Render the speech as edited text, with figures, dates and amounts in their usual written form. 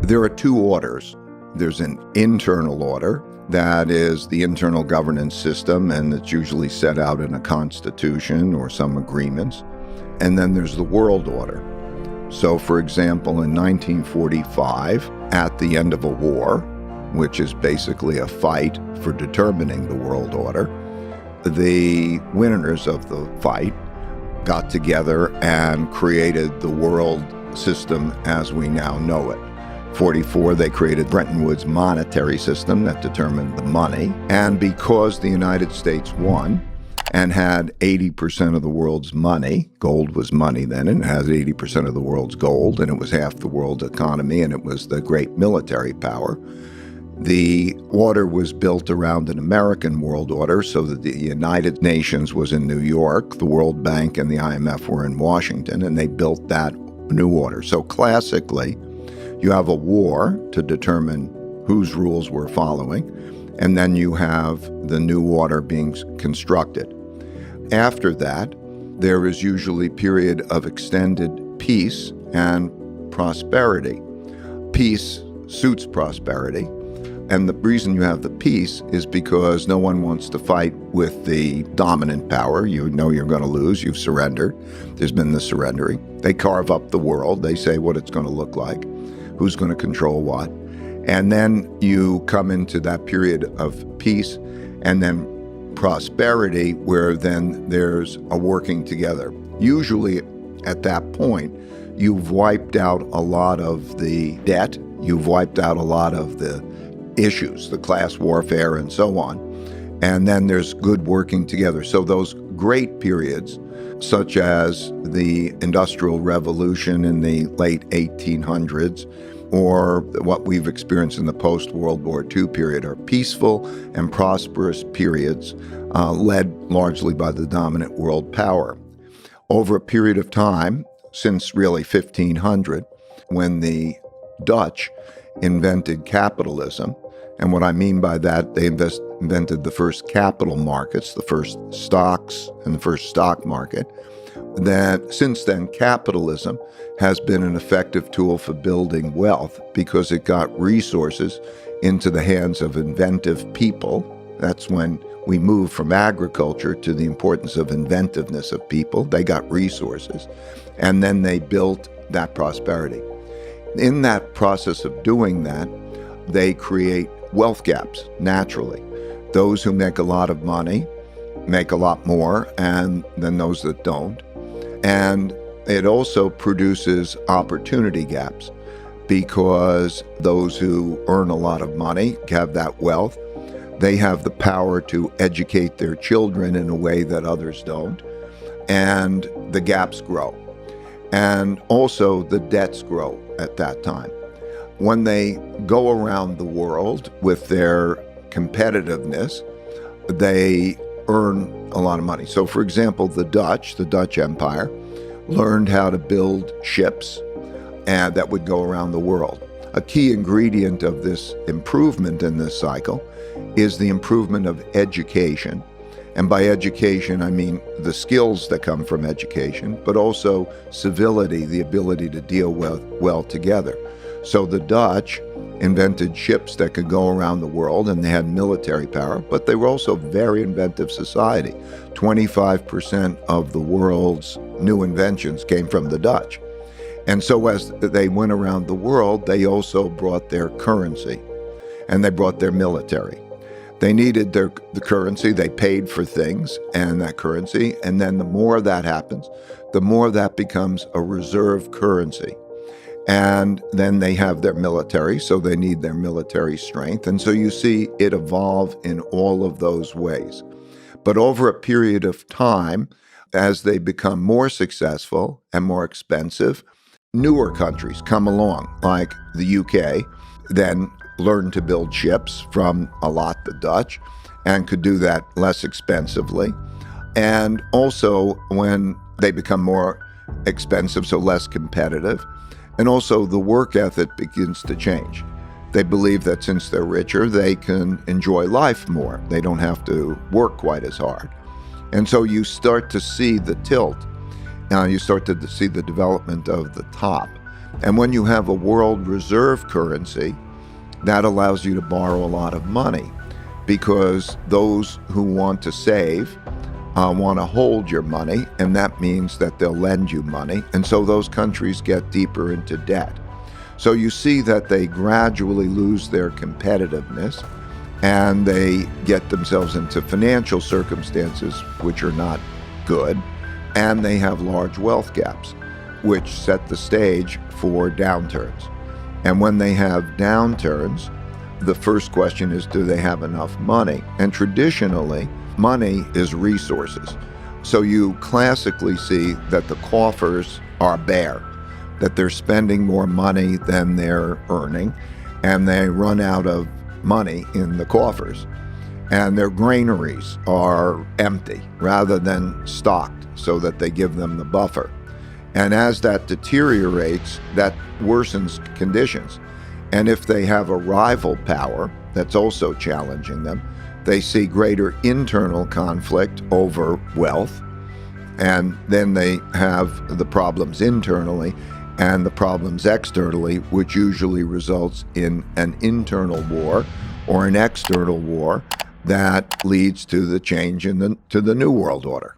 There are two orders. There's an internal order, that is the internal governance system, and it's usually set out in a constitution or some agreements. And then there's the world order. So, for example, in 1945, at the end of a war, which is basically a fight for determining the world order, the winners of the fight got together and created the world system as we now know it. 44, they created Bretton Woods monetary system that determined the money. And because the United States won and had 80% of the world's money, gold was money then, and it has 80% of the world's gold, and it was half the world's economy, and it was the great military power. The order was built around an American world order, so that the United Nations was in New York, the World Bank and the IMF were in Washington, and they built that new order. So classically, you have a war to determine whose rules we're following, and then you have the new order being constructed. After that, there is usually a period of extended peace and prosperity. Peace suits prosperity. And the reason you have the peace is because no one wants to fight with the dominant power. You know you're going to lose. You've surrendered. There's been the surrendering. They carve up the world. They say what it's going to look like, who's going to control what. And then you come into that period of peace and then prosperity, where then there's a working together. Usually at that point, you've wiped out a lot of the debt. You've wiped out a lot of the issues, the class warfare and so on. And then there's good working together. So those great periods, such as the Industrial Revolution in the late 1800s, or what we've experienced in the post-World War II period, are peaceful and prosperous periods led largely by the dominant world power. Over a period of time, since really 1500, when the Dutch invented capitalism, and what I mean by that, they invented the first capital markets, the first stocks and the first stock market. That since then, capitalism has been an effective tool for building wealth because it got resources into the hands of inventive people. That's when we moved from agriculture to the importance of inventiveness of people. They got resources, and then they built that prosperity. In that process of doing that, they create wealth gaps naturally. Those who make a lot of money make a lot more, and then those that don't. And it also produces opportunity gaps because those who earn a lot of money have that wealth. They have the power to educate their children in a way that others don't, and the gaps grow. And also the debts grow at that time. When they go around the world with their competitiveness, they earn a lot of money. So, for example, the Dutch Empire, learned how to build ships and that would go around the world. A key ingredient of this improvement in this cycle is the improvement of education. And by education, I mean the skills that come from education, but also civility, the ability to deal well together. So the Dutch invented ships that could go around the world, and they had military power, but they were also a very inventive society. 25% of the world's new inventions came from the Dutch. And so as they went around the world, they also brought their currency, and they brought their military. They needed the currency, they paid for things and that currency, and then the more that happens, the more that becomes a reserve currency. And then they have their military, so they need their military strength. And so you see it evolve in all of those ways. But over a period of time, as they become more successful and more expensive, newer countries come along, like the UK, then learn to build ships from a lot the Dutch, and could do that less expensively. And also when they become more expensive, so less competitive, and also the work ethic begins to change. They believe that since they're richer, they can enjoy life more. They don't have to work quite as hard. And so you start to see the tilt. Now you start to see the development of the top. And when you have a world reserve currency, that allows you to borrow a lot of money, because those who want to save want to hold your money, and that means that they'll lend you money. And so those countries get deeper into debt. So you see that they gradually lose their competitiveness, and they get themselves into financial circumstances which are not good, and they have large wealth gaps, which set the stage for downturns. And when they have downturns, the first question is, do they have enough money? And traditionally, money is resources. So you classically see that the coffers are bare, that they're spending more money than they're earning, and they run out of money in the coffers. And their granaries are empty rather than stocked, so that they give them the buffer. And as that deteriorates, that worsens conditions. And if they have a rival power that's also challenging them, they see greater internal conflict over wealth. And then they have the problems internally and the problems externally, which usually results in an internal war or an external war that leads to the change to the New World Order.